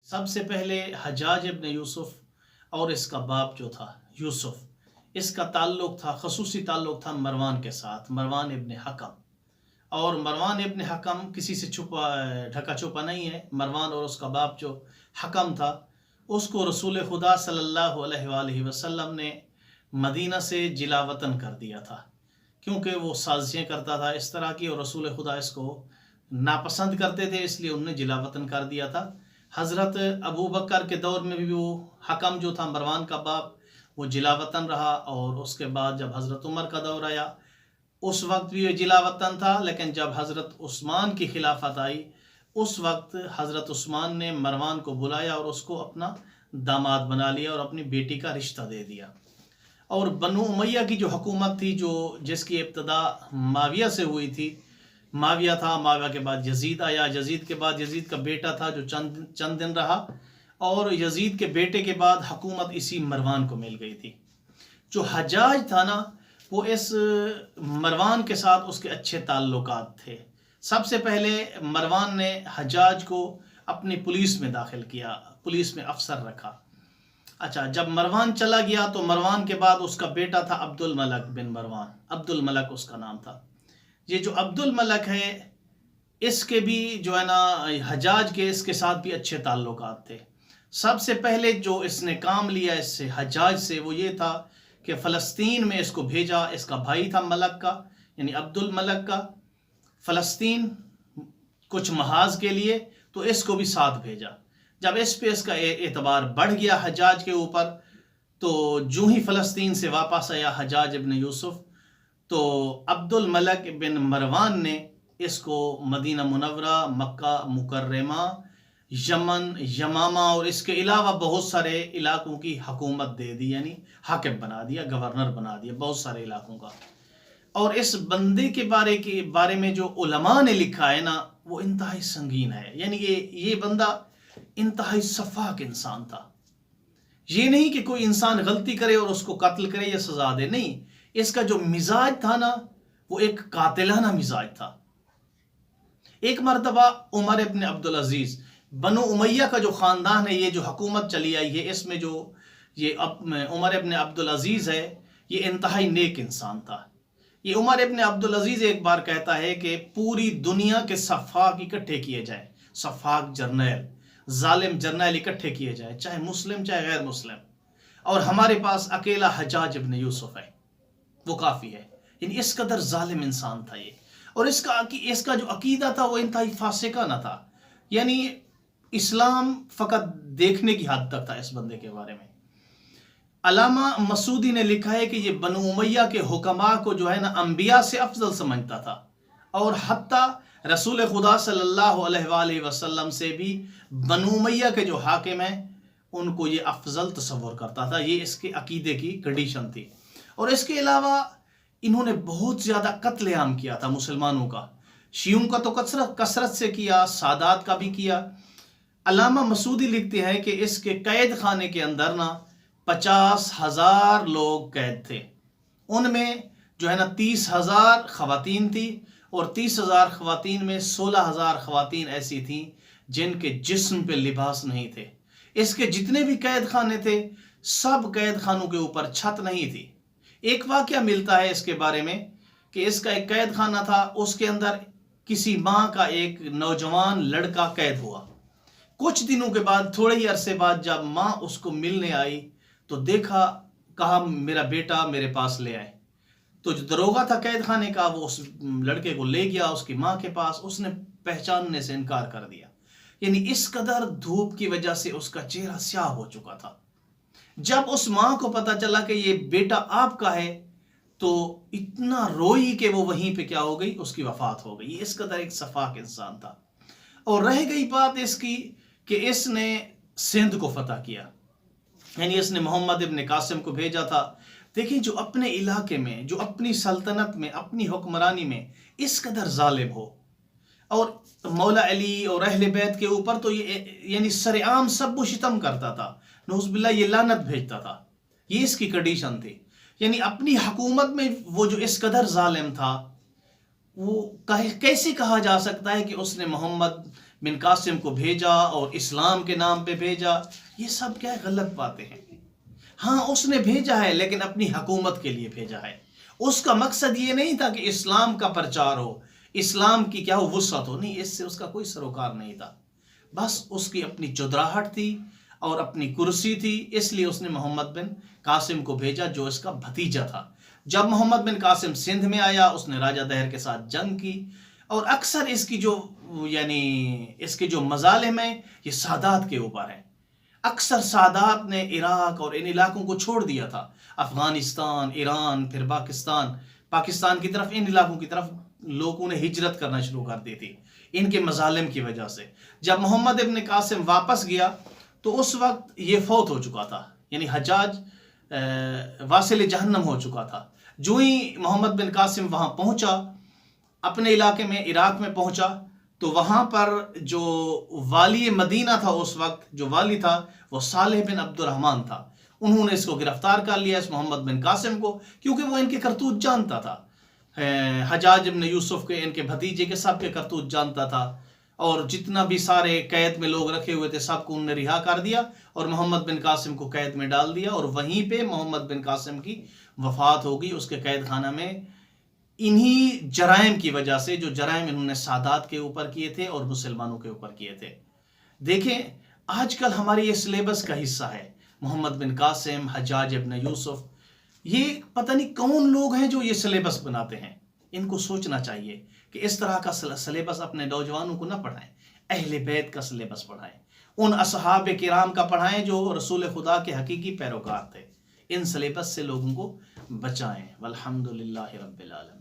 سب سے پہلے حجاج ابن یوسف اور اس کا باپ جو تھا یوسف، اس کا تعلق تھا، خصوصی تعلق تھا مروان کے ساتھ، مروان ابن حکم۔ اور مروان ابن حکم کسی سے ڈھکا چھپا نہیں ہے۔ مروان اور اس کا باپ جو حکم تھا، اس کو رسول خدا صلی اللہ علیہ وآلہ وسلم نے مدینہ سے جلا وطن کر دیا تھا، کیونکہ وہ سازشیں کرتا تھا اس طرح کی، اور رسول خدا اس کو ناپسند کرتے تھے، اس لیے انہوں نے جلا وطن کر دیا تھا۔ حضرت ابو بکر کے دور میں بھی وہ حکم جو تھا مروان کا باپ، وہ جلا وطن رہا، اور اس کے بعد جب حضرت عمر کا دور آیا اس وقت بھی یہ جلا وطن تھا، لیکن جب حضرت عثمان کی خلافت آئی اس وقت حضرت عثمان نے مروان کو بلایا اور اس کو اپنا داماد بنا لیا اور اپنی بیٹی کا رشتہ دے دیا۔ اور بنو امیہ کی جو حکومت تھی، جس کی ابتدا معاویہ سے ہوئی تھی، معاویہ تھا، معاویہ کے بعد یزید آیا، یزید کے بعد یزید کا بیٹا تھا جو چند دن رہا، اور یزید کے بیٹے کے بعد حکومت اسی مروان کو مل گئی تھی۔ جو حجاج تھا نا، وہ اس مروان کے ساتھ اس کے اچھے تعلقات تھے۔ سب سے پہلے مروان نے حجاج کو اپنی پولیس میں داخل کیا، پولیس میں افسر رکھا۔ اچھا، جب مروان چلا گیا تو مروان کے بعد اس کا بیٹا تھا عبد الملک بن مروان، عبد الملک اس کا نام تھا۔ یہ جو عبد الملک ہے، اس کے بھی جو ہے نا حجاج کے اس کے ساتھ بھی اچھے تعلقات تھے۔ سب سے پہلے جو اس نے کام لیا اس سے حجاج سے، وہ یہ تھا کہ فلسطین میں اس کو بھیجا۔ اس کا بھائی تھا ملک کا، یعنی عبد الملک کا، فلسطین کچھ محاذ کے لیے، تو اس کو بھی ساتھ بھیجا۔ جب اس پہ اس کا اعتبار بڑھ گیا حجاج کے اوپر، تو جو ہی فلسطین سے واپس آیا حجاج ابن یوسف، تو عبد الملک بن مروان نے اس کو مدینہ منورہ، مکہ مکرمہ، یمن، یمامہ اور اس کے علاوہ بہت سارے علاقوں کی حکومت دے دی، یعنی حاکم بنا دیا، گورنر بنا دیا بہت سارے علاقوں کا۔ اور اس بندے کے بارے میں جو علماء نے لکھا ہے نا، وہ انتہائی سنگین ہے۔ یعنی یہ بندہ انتہائی شفاق انسان تھا۔ یہ نہیں کہ کوئی انسان غلطی کرے اور اس کو قتل کرے یا سزا دے، نہیں، اس کا جو مزاج تھا نا، وہ ایک قاتلانہ مزاج تھا۔ ایک مرتبہ عمر ابن عبدالعزیز، بنو امیہ کا جو خاندان ہے، یہ جو حکومت چلی آئی ہے، اس میں جو یہ عمر ابن عبدالعزیز ہے، یہ انتہائی نیک انسان تھا۔ یہ عمر ابن عبدالعزیز ایک بار کہتا ہے کہ پوری دنیا کے سفاک اکٹھے کیے جائیں، سفاک جرنیل، ظالم جرنیل اکٹھے کیے جائیں، چاہے مسلم چاہے غیر مسلم، اور ہمارے پاس اکیلا حجاج ابن یوسف ہے، وہ کافی ہے۔ یعنی اس قدر ظالم انسان تھا یہ، اور اس کا جو عقیدہ تھا وہ انتہائی فاسقانہ تھا۔ یعنی اسلام فقط دیکھنے کی حد تک تھا اس بندے کے بارے میں۔ علامہ مسعودی نے لکھا ہے کہ یہ بنو امیہ کے حکماء کو جو ہے نا انبیاء سے افضل سمجھتا تھا، اور حتیٰ رسول خدا صلی اللہ علیہ وآلہ وسلم سے بھی بنو امیہ کے جو حاکم ہیں ان کو یہ افضل تصور کرتا تھا۔ یہ اس کے عقیدے کی کنڈیشن تھی۔ اور اس کے علاوہ انہوں نے بہت زیادہ قتل عام کیا تھا مسلمانوں کا، شیعوں کا تو کثرت سے کیا، سادات کا بھی کیا۔ علامہ مسعودی لکھتے ہیں کہ اس کے قید خانے کے اندر نا 50,000 لوگ قید تھے، ان میں جو ہے نا 30,000 خواتین تھی، اور 30,000 خواتین میں 16,000 خواتین ایسی تھیں جن کے جسم پہ لباس نہیں تھے۔ اس کے جتنے بھی قید خانے تھے، سب قید خانوں کے اوپر چھت نہیں تھی۔ ایک واقعہ ملتا ہے اس کے بارے میں کہ اس کا ایک قید خانہ تھا، اس کے اندر کسی ماں کا ایک نوجوان لڑکا قید ہوا۔ کچھ دنوں کے بعد، تھوڑے ہی عرصے بعد، جب ماں اس کو ملنے آئی تو کہا میرا بیٹا میرے پاس لے آئے۔ تو جو دروغہ تھا قید خانے کا، وہ اس لڑکے کو لے گیا اس کی ماں کے پاس، اس نے پہچاننے سے انکار کر دیا۔ یعنی اس قدر دھوپ کی وجہ سے اس کا چہرہ سیاہ ہو چکا تھا۔ جب اس ماں کو پتا چلا کہ یہ بیٹا آپ کا ہے، تو اتنا روئی کہ وہ وہیں پہ کیا ہو گئی، اس کی وفات ہو گئی۔ اس قدر ایک شفاق انسان تھا۔ اور رہ گئی بات اس کی کہ اس نے سندھ کو فتح کیا، یعنی اس نے محمد ابن قاسم کو بھیجا تھا۔ دیکھیں، جو اپنے علاقے میں، جو اپنی سلطنت میں، اپنی حکمرانی میں اس قدر ظالم ہو، اور مولا علی اور اہل بیت کے اوپر تو یہ یعنی سرعام سب و شتم کرتا تھا، نعوذ باللہ یہ لعنت بھیجتا تھا، یہ اس کی کنڈیشن تھی۔ یعنی اپنی حکومت میں وہ جو اس قدر ظالم تھا، وہ کیسے کہا جا سکتا ہے کہ اس نے محمد بن قاسم کو بھیجا اور اسلام کے نام پہ بھیجا، یہ سب کیا غلط باتیں ہیں۔ ہاں اس نے بھیجا ہے لیکن اپنی حکومت کے لیے بھیجا ہے، اس کا مقصد یہ نہیں تھا کہ اسلام کا پرچار ہو، اسلام کی کیا ہو وسعت ہو، نہیں، اس سے اس کا کوئی سروکار نہیں تھا، بس اس کی اپنی چودراہٹ تھی اور اپنی کرسی تھی، اس لیے اس نے محمد بن قاسم کو بھیجا جو اس کا بھتیجا تھا۔ جب محمد بن قاسم سندھ میں آیا، اس نے راجہ دہر کے ساتھ جنگ کی، اور اکثر اس کی جو اس کے جو مظالم ہیں یہ سادات کے اوپر ہیں۔ اکثر سادات نے عراق اور ان علاقوں کو چھوڑ دیا تھا، افغانستان، ایران، پھر پاکستان کی طرف، ان علاقوں کی طرف لوگوں نے ہجرت کرنا شروع کر دی تھی ان کے مظالم کی وجہ سے۔ جب محمد ابن قاسم واپس گیا تو اس وقت یہ فوت ہو چکا تھا، یعنی حجاج واصل جہنم ہو چکا تھا۔ جو ہی محمد بن قاسم وہاں پہنچا، اپنے علاقے میں عراق میں پہنچا، تو وہاں پر جو والی مدینہ تھا اس وقت، جو والی تھا وہ صالح بن عبد الرحمن تھا۔ انہوں نے اس کو گرفتار کر لیا، اس محمد بن قاسم کو، کیونکہ وہ ان کے کرتوت جانتا تھا، حجاج ابن یوسف کے، ان کے بھتیجے کے، سب کے کرتوت جانتا تھا، اور جتنا بھی سارے قید میں لوگ رکھے ہوئے تھے سب کو انہوں نے رہا کر دیا اور محمد بن قاسم کو قید میں ڈال دیا، اور وہیں پہ محمد بن قاسم کی وفات ہو گئی اس کے قید خانہ میں، انہی جرائم کی وجہ سے جو جرائم انہوں نے سادات کے اوپر کیے تھے اور مسلمانوں کے اوپر کیے تھے۔ دیکھیں آج کل ہماری یہ سلیبس کا حصہ ہے، محمد بن قاسم، حجاج ابن یوسف، یہ پتہ نہیں کون لوگ ہیں جو یہ سلیبس بناتے ہیں۔ ان کو سوچنا چاہیے کہ اس طرح کا سلیبس اپنے نوجوانوں کو نہ پڑھائیں، اہل بیت کا سلیبس پڑھائیں، ان اصحاب کرام کا پڑھائیں جو رسول خدا کے حقیقی پیروکار تھے۔ ان سلیبس سے لوگوں کو بچائیں۔ والحمدللہ رب العالمین۔